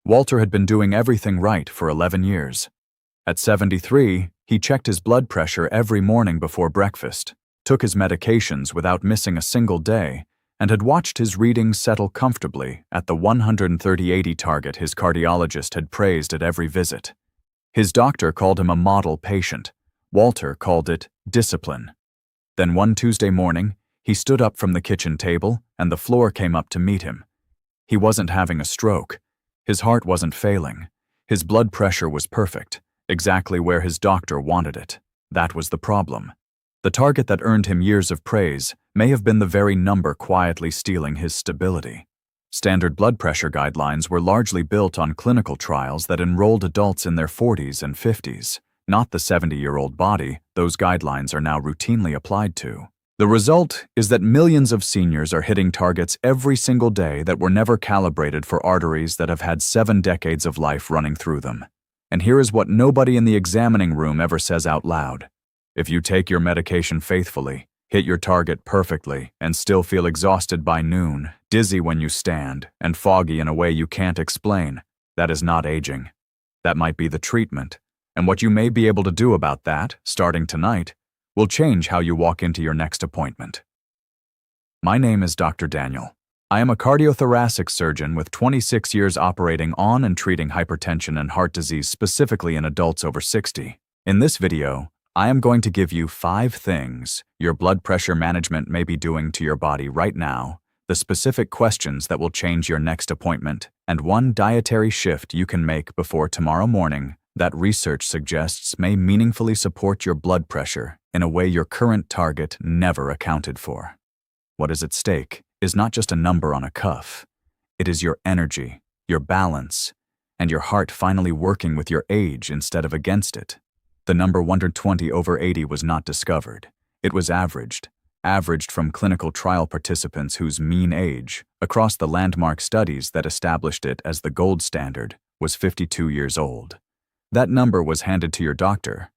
Walter had been doing everything right for 11 years. At 73, he checked his blood pressure every morning before breakfast, took his medications without missing a single day, and had watched his readings settle comfortably at the 130/80 target his cardiologist had praised at every visit. His doctor called him a model patient. Walter called it discipline. Then one Tuesday morning, he stood up from the kitchen table and the floor came up to meet him. He wasn't having a stroke. His heart wasn't failing. His blood pressure was perfect, exactly where his doctor wanted it. That was the problem. The target that earned him years of praise may have been the very number quietly stealing his stability. Standard blood pressure guidelines were largely built on clinical trials that enrolled adults in their 40s and 50s, not the 70-year-old body those guidelines are now routinely applied to. The result is that millions of seniors are hitting targets every single day that were never calibrated for arteries that have had 7 decades of life running through them. And here is what nobody in the examining room ever says out loud. If you take your medication faithfully, hit your target perfectly, and still feel exhausted by noon, dizzy when you stand, and foggy in a way you can't explain, that is not aging. That might be the treatment. And what you may be able to do about that, starting tonight, will change how you walk into your next appointment. My name is Dr. Daniel. I am a cardiothoracic surgeon with 26 years operating on and treating hypertension and heart disease specifically in adults over 60. In this video, I am going to give you 5 things your blood pressure management may be doing to your body right now, the specific questions that will change your next appointment, and 1 dietary shift you can make before tomorrow morning that research suggests may meaningfully support your blood pressure in a way your current target never accounted for. What is at stake is not just a number on a cuff. It is your energy, your balance, and your heart finally working with your age instead of against it. The number 120/80 was not discovered. It was averaged from clinical trial participants whose mean age, across the landmark studies that established it as the gold standard, was 52 years old. That number was handed to your doctor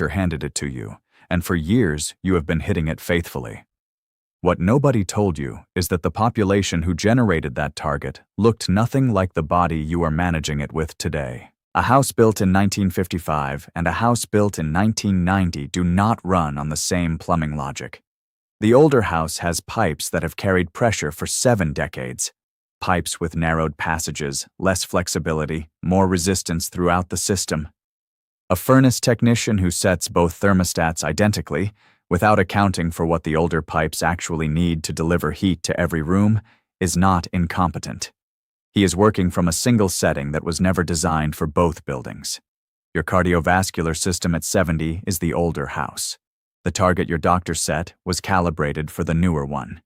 handed it to you, and for years you have been hitting it faithfully. What nobody told you is that the population who generated that target looked nothing like the body you are managing it with today. A house built in 1955 and a house built in 1990 do not run on the same plumbing logic. The older house has pipes that have carried pressure for 7 decades. Pipes with narrowed passages, less flexibility, more resistance throughout the system. A furnace technician who sets both thermostats identically, without accounting for what the older pipes actually need to deliver heat to every room, is not incompetent. He is working from a single setting that was never designed for both buildings. Your cardiovascular system at 70 is the older house. The target your doctor set was calibrated for the newer one.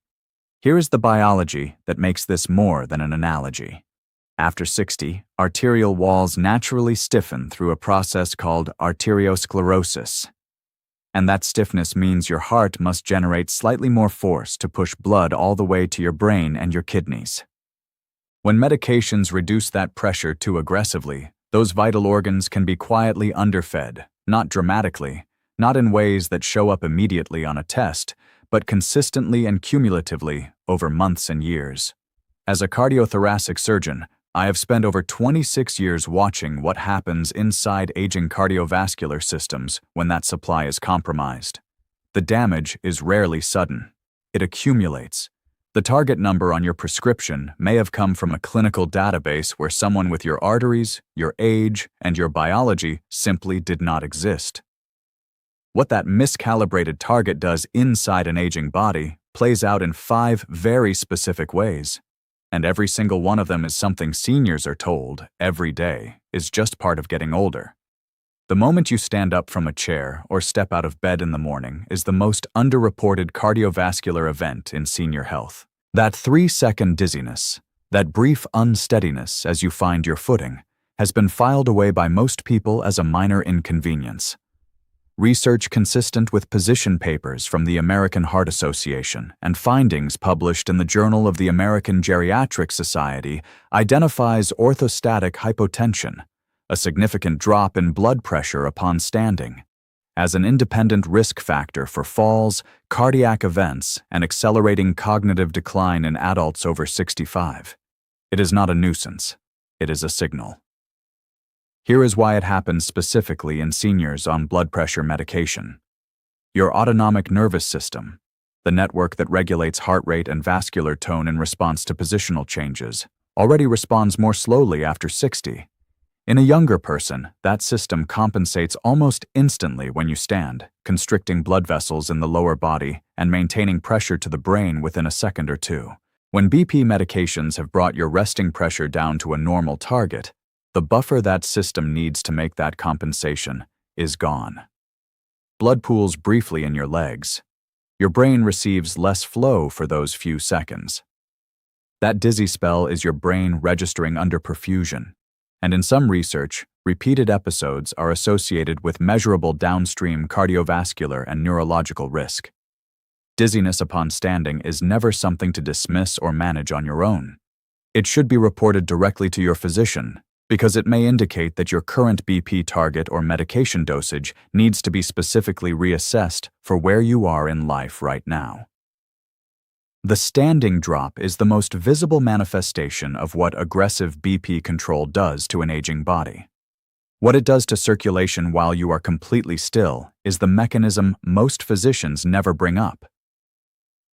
Here is the biology that makes this more than an analogy. After 60, arterial walls naturally stiffen through a process called arteriosclerosis. And that stiffness means your heart must generate slightly more force to push blood all the way to your brain and your kidneys. When medications reduce that pressure too aggressively, those vital organs can be quietly underfed, not dramatically, not in ways that show up immediately on a test, but consistently and cumulatively over months and years. As a cardiothoracic surgeon, I have spent over 26 years watching what happens inside aging cardiovascular systems when that supply is compromised. The damage is rarely sudden. It accumulates. The target number on your prescription may have come from a clinical database where someone with your arteries, your age, and your biology simply did not exist. What that miscalibrated target does inside an aging body plays out in 5 very specific ways. And every single one of them is something seniors are told every day is just part of getting older. The moment you stand up from a chair or step out of bed in the morning is the most underreported cardiovascular event in senior health. That 3-second dizziness, that brief unsteadiness as you find your footing, has been filed away by most people as a minor inconvenience. Research consistent with position papers from the American Heart Association and findings published in the Journal of the American Geriatric Society identifies orthostatic hypotension, a significant drop in blood pressure upon standing, as an independent risk factor for falls, cardiac events, and accelerating cognitive decline in adults over 65. It is not a nuisance. it is a signal. Here is why it happens specifically in seniors on blood pressure medication. Your autonomic nervous system, the network that regulates heart rate and vascular tone in response to positional changes, already responds more slowly after 60. In a younger person, that system compensates almost instantly when you stand, constricting blood vessels in the lower body and maintaining pressure to the brain within a second or two. When BP medications have brought your resting pressure down to a normal target, the buffer that system needs to make that compensation is gone. Blood pools briefly in your legs. Your brain receives less flow for those few seconds. That dizzy spell is your brain registering underperfusion, and in some research, repeated episodes are associated with measurable downstream cardiovascular and neurological risk. Dizziness upon standing is never something to dismiss or manage on your own. It should be reported directly to your physician, because it may indicate that your current BP target or medication dosage needs to be specifically reassessed for where you are in life right now. The standing drop is the most visible manifestation of what aggressive BP control does to an aging body. What it does to circulation while you are completely still is the mechanism most physicians never bring up.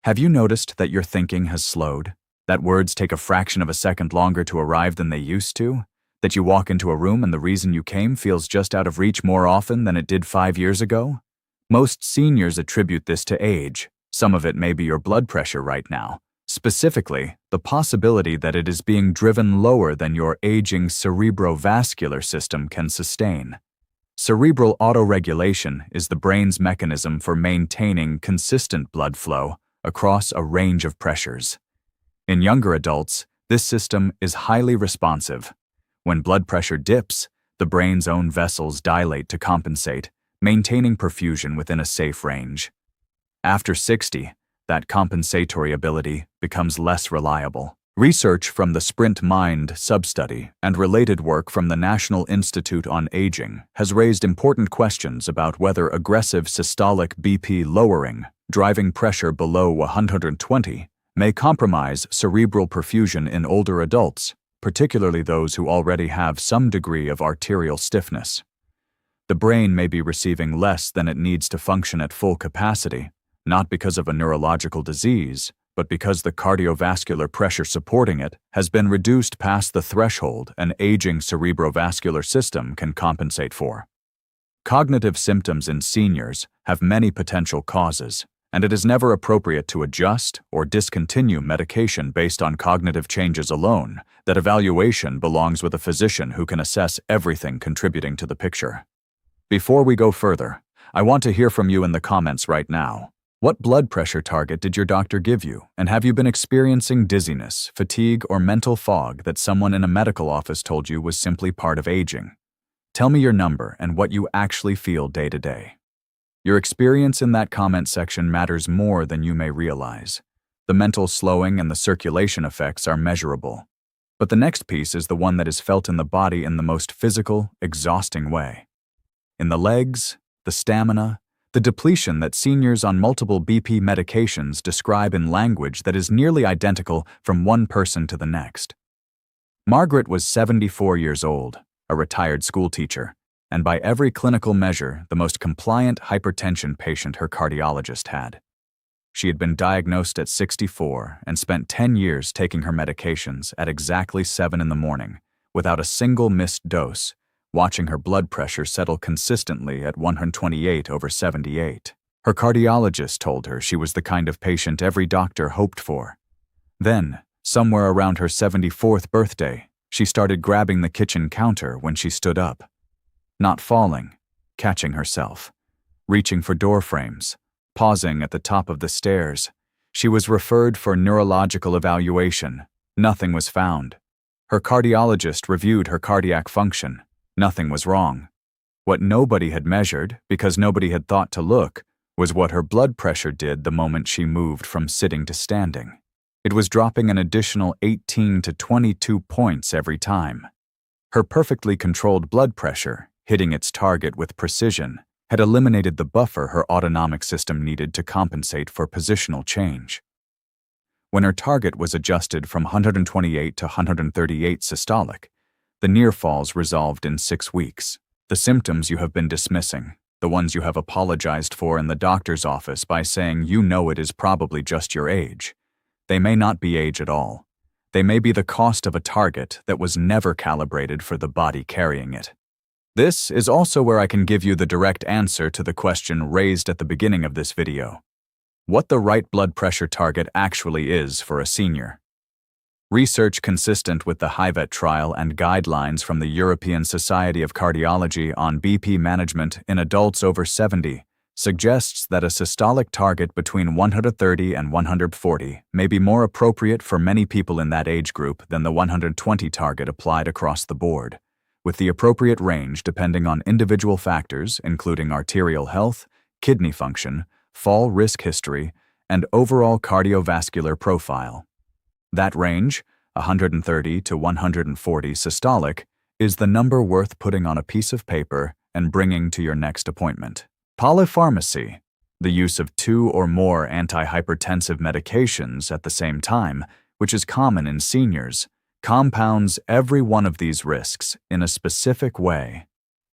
Have you noticed that your thinking has slowed? That words take a fraction of a second longer to arrive than they used to? That you walk into a room and the reason you came feels just out of reach more often than it did 5 years ago? Most seniors attribute this to age. Some of it may be your blood pressure right now. Specifically, the possibility that it is being driven lower than your aging cerebrovascular system can sustain. Cerebral autoregulation is the brain's mechanism for maintaining consistent blood flow across a range of pressures. In younger adults, this system is highly responsive. When blood pressure dips, the brain's own vessels dilate to compensate, maintaining perfusion within a safe range. After 60, that compensatory ability becomes less reliable. Research from the Sprint Mind sub-study and related work from the National Institute on Aging has raised important questions about whether aggressive systolic BP lowering, driving pressure below 120, may compromise cerebral perfusion in older adults, particularly those who already have some degree of arterial stiffness. The brain may be receiving less than it needs to function at full capacity, not because of a neurological disease, but because the cardiovascular pressure supporting it has been reduced past the threshold an aging cerebrovascular system can compensate for. Cognitive symptoms in seniors have many potential causes, and it is never appropriate to adjust or discontinue medication based on cognitive changes alone. That evaluation belongs with a physician who can assess everything contributing to the picture. Before we go further, I want to hear from you in the comments right now. What blood pressure target did your doctor give you, and have you been experiencing dizziness, fatigue, or mental fog that someone in a medical office told you was simply part of aging? Tell me your number and what you actually feel day to day. Your experience in that comment section matters more than you may realize. The mental slowing and the circulation effects are measurable. But the next piece is the one that is felt in the body in the most physical, exhausting way. In the legs, the stamina, the depletion that seniors on multiple BP medications describe in language that is nearly identical from one person to the next. Margaret was 74 years old, a retired schoolteacher, and by every clinical measure, the most compliant hypertension patient her cardiologist had. She had been diagnosed at 64 and spent 10 years taking her medications at exactly 7 in the morning, without a single missed dose, watching her blood pressure settle consistently at 128/78. Her cardiologist told her she was the kind of patient every doctor hoped for. Then, somewhere around her 74th birthday, she started grabbing the kitchen counter when she stood up. Not falling, catching herself, reaching for door frames, pausing at the top of the stairs. She was referred for neurological evaluation. Nothing was found. Her cardiologist reviewed her cardiac function. Nothing was wrong. What nobody had measured, because nobody had thought to look, was what her blood pressure did the moment she moved from sitting to standing. It was dropping an additional 18 to 22 points every time. Her perfectly controlled blood pressure, hitting its target with precision, had eliminated the buffer her autonomic system needed to compensate for positional change. When her target was adjusted from 128 to 138 systolic, The near falls resolved in 6 weeks. The symptoms you have been dismissing, the ones you have apologized for in the doctor's office by saying you know it is probably just your age. They may not be age at all. They may be the cost of a target that was never calibrated for the body carrying it. This is also where I can give you the direct answer to the question raised at the beginning of this video: what the right blood pressure target actually is for a senior. Research consistent with the HIVET trial and guidelines from the European Society of Cardiology on BP management in adults over 70 suggests that a systolic target between 130 and 140 may be more appropriate for many people in that age group than the 120 target applied across the board, with the appropriate range depending on individual factors including arterial health, kidney function, fall risk history, and overall cardiovascular profile. That range, 130 to 140 systolic, is the number worth putting on a piece of paper and bringing to your next appointment. Polypharmacy, the use of 2 or more antihypertensive medications at the same time, which is common in seniors, compounds every one of these risks in a specific way.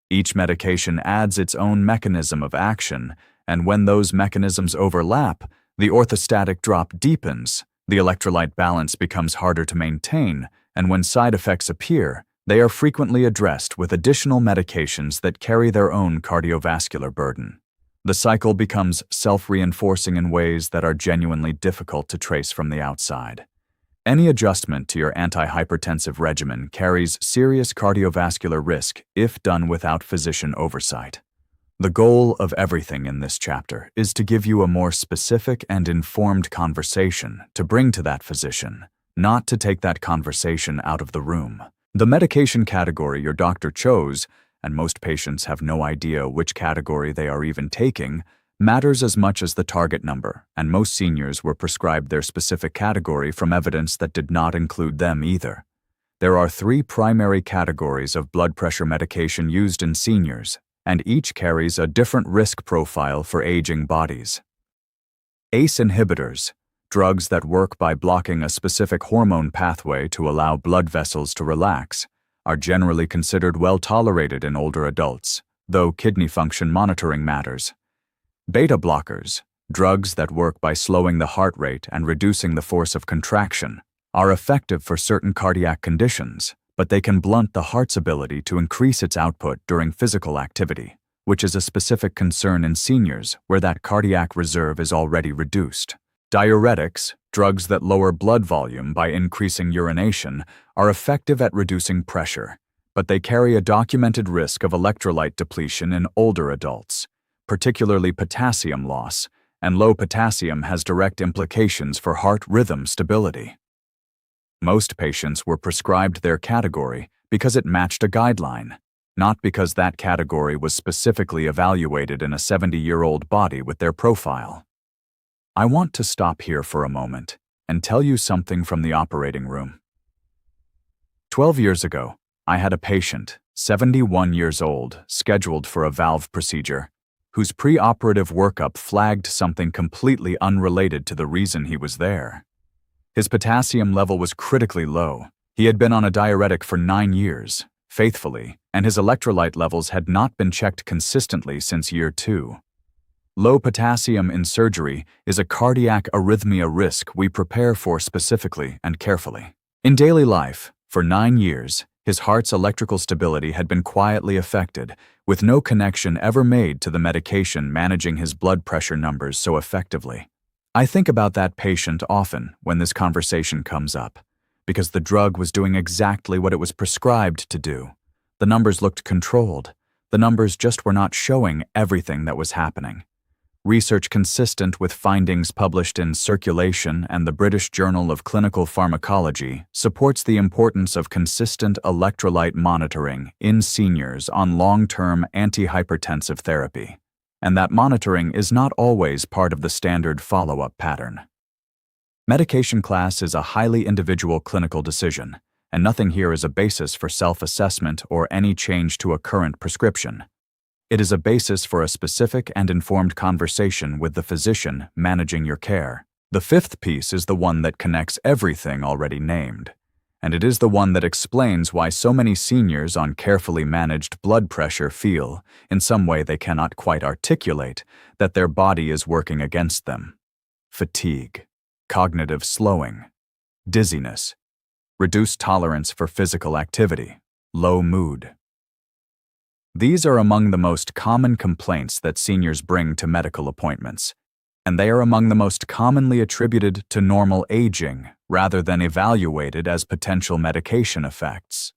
Each medication adds its own mechanism of action, and when those mechanisms overlap, the orthostatic drop deepens, the electrolyte balance becomes harder to maintain, and when side effects appear, they are frequently addressed with additional medications that carry their own cardiovascular burden. The cycle becomes self-reinforcing in ways that are genuinely difficult to trace from the outside. Any adjustment to your antihypertensive regimen carries serious cardiovascular risk if done without physician oversight. The goal of everything in this chapter is to give you a more specific and informed conversation to bring to that physician, not to take that conversation out of the room. The medication category your doctor chose, and most patients have no idea which category they are even taking, matters as much as the target number, and most seniors were prescribed their specific category from evidence that did not include them either. There are 3 primary categories of blood pressure medication used in seniors, and each carries a different risk profile for aging bodies. ACE inhibitors, drugs that work by blocking a specific hormone pathway to allow blood vessels to relax, are generally considered well tolerated in older adults, though kidney function monitoring matters. Beta blockers, drugs that work by slowing the heart rate and reducing the force of contraction, are effective for certain cardiac conditions, but they can blunt the heart's ability to increase its output during physical activity, which is a specific concern in seniors where that cardiac reserve is already reduced. Diuretics, drugs that lower blood volume by increasing urination, are effective at reducing pressure, but they carry a documented risk of electrolyte depletion in older adults, particularly potassium loss, and low potassium has direct implications for heart rhythm stability. Most patients were prescribed their category because it matched a guideline, not because that category was specifically evaluated in a 70-year-old body with their profile. I want to stop here for a moment and tell you something from the operating room. 12 years ago, I had a patient, 71 years old, scheduled for a valve procedure, whose pre-operative workup flagged something completely unrelated to the reason he was there. His potassium level was critically low. He had been on a diuretic for 9 years, faithfully, and his electrolyte levels had not been checked consistently since year 2. Low potassium in surgery is a cardiac arrhythmia risk we prepare for specifically and carefully. In daily life, for 9 years, his heart's electrical stability had been quietly affected, with no connection ever made to the medication managing his blood pressure numbers so effectively. I think about that patient often when this conversation comes up, because the drug was doing exactly what it was prescribed to do. The numbers looked controlled. The numbers just were not showing everything that was happening. Research consistent with findings published in Circulation and the British Journal of Clinical Pharmacology supports the importance of consistent electrolyte monitoring in seniors on long-term antihypertensive therapy, and that monitoring is not always part of the standard follow-up pattern. Medication class is a highly individual clinical decision, and nothing here is a basis for self-assessment or any change to a current prescription. It is a basis for a specific and informed conversation with the physician managing your care. The 5th piece is the one that connects everything already named, And it is the one that explains why so many seniors on carefully managed blood pressure feel, in some way they cannot quite articulate, that their body is working against them. Fatigue, cognitive slowing, dizziness, reduced tolerance for physical activity, low mood. These are among the most common complaints that seniors bring to medical appointments, and they are among the most commonly attributed to normal aging rather than evaluated as potential medication effects.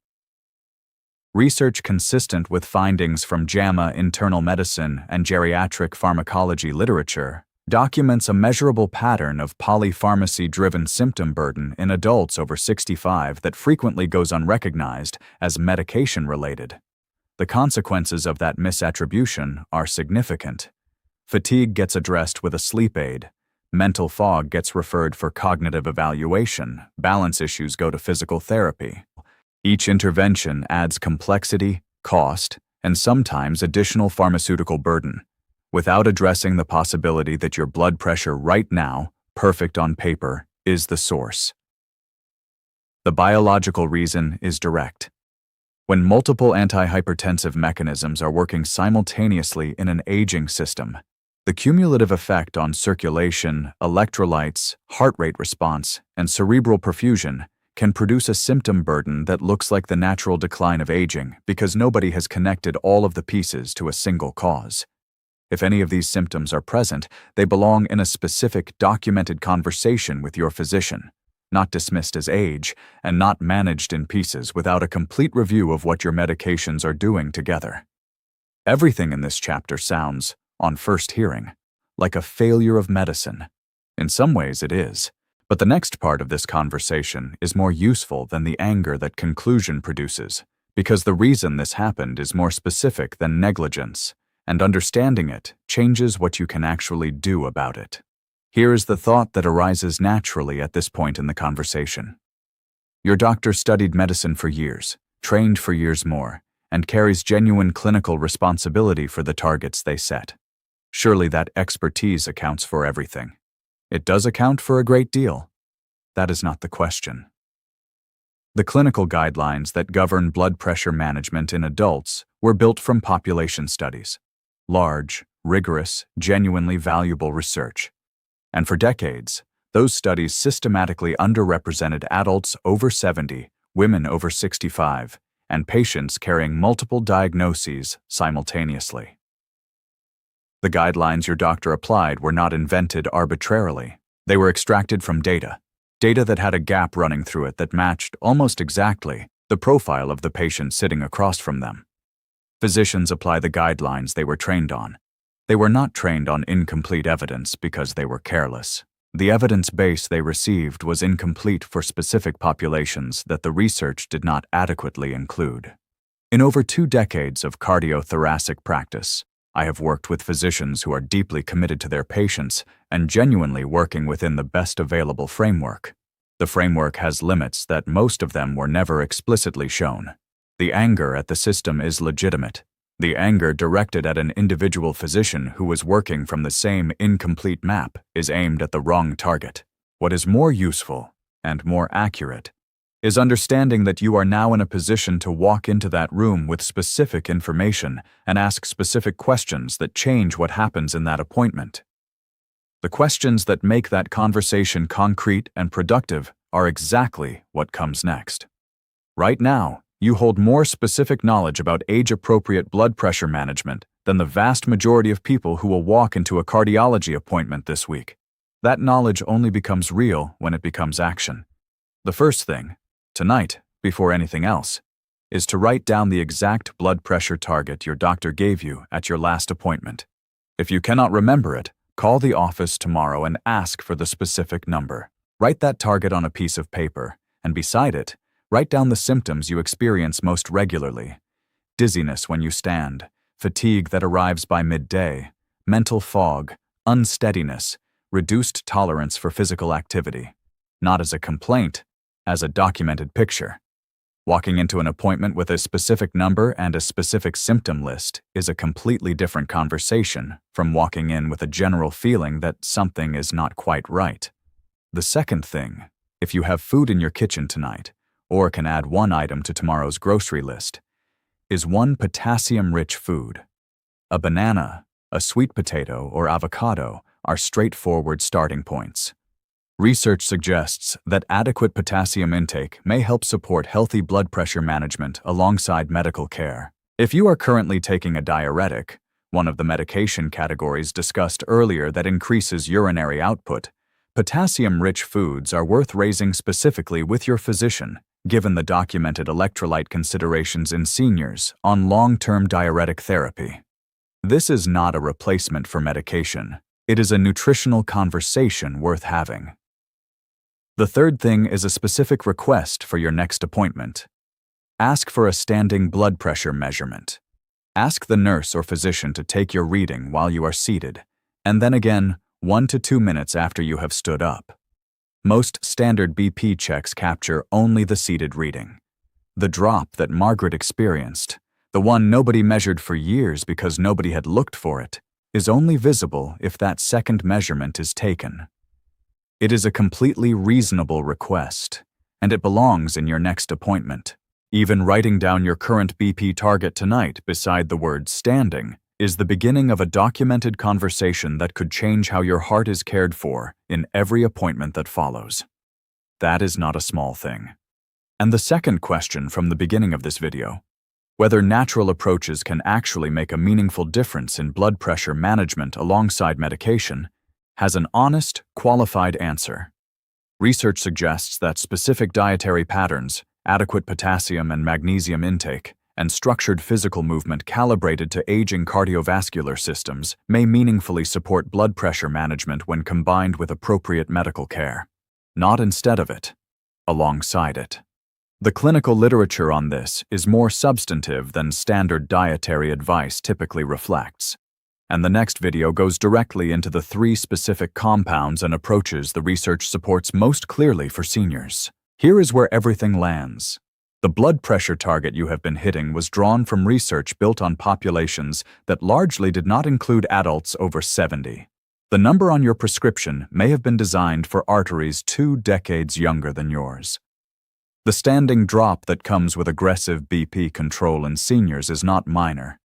Research consistent with findings from JAMA internal medicine and geriatric pharmacology literature documents a measurable pattern of polypharmacy-driven symptom burden in adults over 65 that frequently goes unrecognized as medication-related. The consequences of that misattribution are significant. Fatigue gets addressed with a sleep aid. Mental fog gets referred for cognitive evaluation. Balance issues go to physical therapy. Each intervention adds complexity, cost, and sometimes additional pharmaceutical burden, without addressing the possibility that your blood pressure right now, perfect on paper, is the source. The biological reason is direct. When multiple antihypertensive mechanisms are working simultaneously in an aging system, the cumulative effect on circulation, electrolytes, heart rate response, and cerebral perfusion can produce a symptom burden that looks like the natural decline of aging because nobody has connected all of the pieces to a single cause. If any of these symptoms are present, they belong in a specific documented conversation with your physician, not dismissed as age, and not managed in pieces without a complete review of what your medications are doing together. Everything in this chapter sounds, on first hearing, like a failure of medicine. In some ways it is, but the next part of this conversation is more useful than the anger that conclusion produces, because the reason this happened is more specific than negligence, and understanding it changes what you can actually do about it. Here is the thought that arises naturally at this point in the conversation. Your doctor studied medicine for years, trained for years more, and carries genuine clinical responsibility for the targets they set. Surely that expertise accounts for everything. It does account for a great deal. That is not the question. The clinical guidelines that govern blood pressure management in adults were built from population studies. Large, rigorous, genuinely valuable research. And for decades, those studies systematically underrepresented adults over 70, women over 65, and patients carrying multiple diagnoses simultaneously. The guidelines your doctor applied were not invented arbitrarily. They were extracted from data that had a gap running through it that matched almost exactly the profile of the patient sitting across from them. Physicians apply the guidelines they were trained on. They were not trained on incomplete evidence because they were careless. The evidence base they received was incomplete for specific populations that the research did not adequately include. In over 2 decades of cardiothoracic practice, I have worked with physicians who are deeply committed to their patients and genuinely working within the best available framework. The framework has limits that most of them were never explicitly shown. The anger at the system is legitimate. The anger directed at an individual physician who was working from the same incomplete map is aimed at the wrong target. What is more useful and more accurate is understanding that you are now in a position to walk into that room with specific information and ask specific questions that change what happens in that appointment. The questions that make that conversation concrete and productive are exactly what comes next. Right now, you hold more specific knowledge about age-appropriate blood pressure management than the vast majority of people who will walk into a cardiology appointment this week. That knowledge only becomes real when it becomes action. The first thing, tonight, before anything else, is to write down the exact blood pressure target your doctor gave you at your last appointment. If you cannot remember it, call the office tomorrow and ask for the specific number. Write that target on a piece of paper, and beside it, write down the symptoms you experience most regularly. Dizziness when you stand, fatigue that arrives by midday, mental fog, unsteadiness, reduced tolerance for physical activity. Not as a complaint, as a documented picture. Walking into an appointment with a specific number and a specific symptom list is a completely different conversation from walking in with a general feeling that something is not quite right. The second thing, if you have food in your kitchen tonight, or can add one item to tomorrow's grocery list. Is one potassium-rich food? A banana, a sweet potato, or avocado are straightforward starting points. Research suggests that adequate potassium intake may help support healthy blood pressure management alongside medical care. If you are currently taking a diuretic, one of the medication categories discussed earlier that increases urinary output, potassium-rich foods are worth raising specifically with your physician, given the documented electrolyte considerations in seniors on long-term diuretic therapy. This is not a replacement for medication. It is a nutritional conversation worth having. The third thing is a specific request for your next appointment. Ask for a standing blood pressure measurement. Ask the nurse or physician to take your reading while you are seated, and then again 1 to 2 minutes after you have stood up. Most standard BP checks capture only the seated reading. The drop that Margaret experienced, the one nobody measured for years because nobody had looked for it, is only visible if that second measurement is taken. It is a completely reasonable request, and it belongs in your next appointment. Even writing down your current BP target tonight beside the word standing is the beginning of a documented conversation that could change how your heart is cared for in every appointment that follows. That is not a small thing. And the second question from the beginning of this video, whether natural approaches can actually make a meaningful difference in blood pressure management alongside medication, has an honest, qualified answer. Research suggests that specific dietary patterns, adequate potassium and magnesium intake, and structured physical movement calibrated to aging cardiovascular systems may meaningfully support blood pressure management when combined with appropriate medical care. Not instead of it, alongside it. The clinical literature on this is more substantive than standard dietary advice typically reflects. And the next video goes directly into the 3 specific compounds and approaches the research supports most clearly for seniors. Here is where everything lands. The blood pressure target you have been hitting was drawn from research built on populations that largely did not include adults over 70. The number on your prescription may have been designed for arteries 2 decades younger than yours. The standing drop that comes with aggressive BP control in seniors is not minor.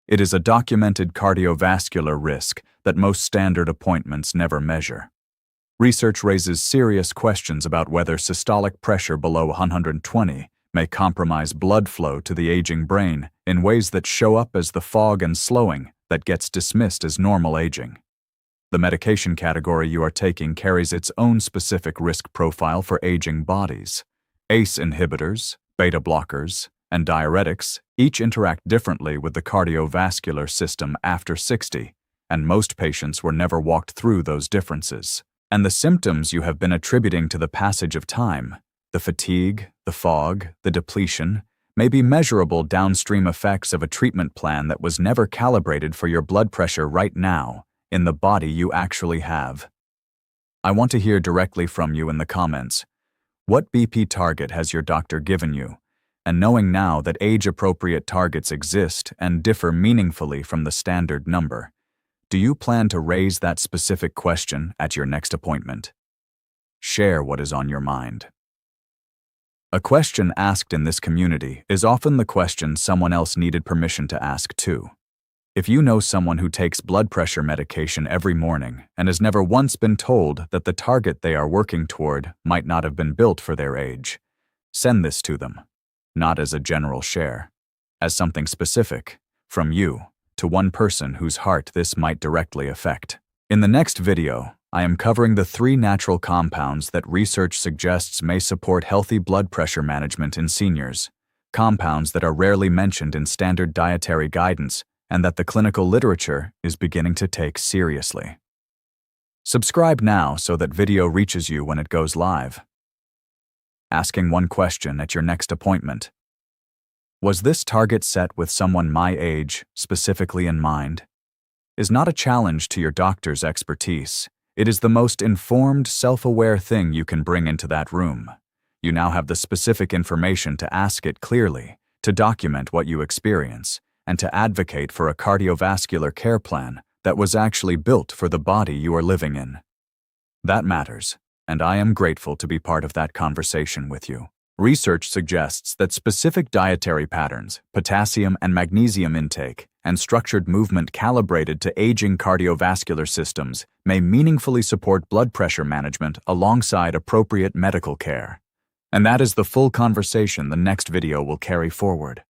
It is a documented cardiovascular risk that most standard appointments never measure. Research raises serious questions about whether systolic pressure below 120 may compromise blood flow to the aging brain in ways that show up as the fog and slowing that gets dismissed as normal aging. The medication category you are taking carries its own specific risk profile for aging bodies. ACE inhibitors, beta blockers, and diuretics each interact differently with the cardiovascular system after 60, and most patients were never walked through those differences. And the symptoms you have been attributing to the passage of time, the fatigue, the fog, the depletion, may be measurable downstream effects of a treatment plan that was never calibrated for your blood pressure right now, in the body you actually have. I want to hear directly from you in the comments. What BP target has your doctor given you? And knowing now that age-appropriate targets exist and differ meaningfully from the standard number, do you plan to raise that specific question at your next appointment? Share what is on your mind. A question asked in this community is often the question someone else needed permission to ask too. If you know someone who takes blood pressure medication every morning and has never once been told that the target they are working toward might not have been built for their age, send this to them. Not as a general share, as something specific, from you, to one person whose heart this might directly affect. In the next video, I am covering the 3 natural compounds that research suggests may support healthy blood pressure management in seniors, compounds that are rarely mentioned in standard dietary guidance and that the clinical literature is beginning to take seriously. Subscribe now so that video reaches you when it goes live. Asking one question at your next appointment. Was this target set with someone my age specifically in mind? Is not a challenge to your doctor's expertise. It is the most informed, self-aware thing you can bring into that room. You now have the specific information to ask it clearly, to document what you experience, and to advocate for a cardiovascular care plan that was actually built for the body you are living in. That matters, and I am grateful to be part of that conversation with you. Research suggests that specific dietary patterns, potassium and magnesium intake, and structured movement calibrated to aging cardiovascular systems may meaningfully support blood pressure management alongside appropriate medical care. And that is the full conversation the next video will carry forward.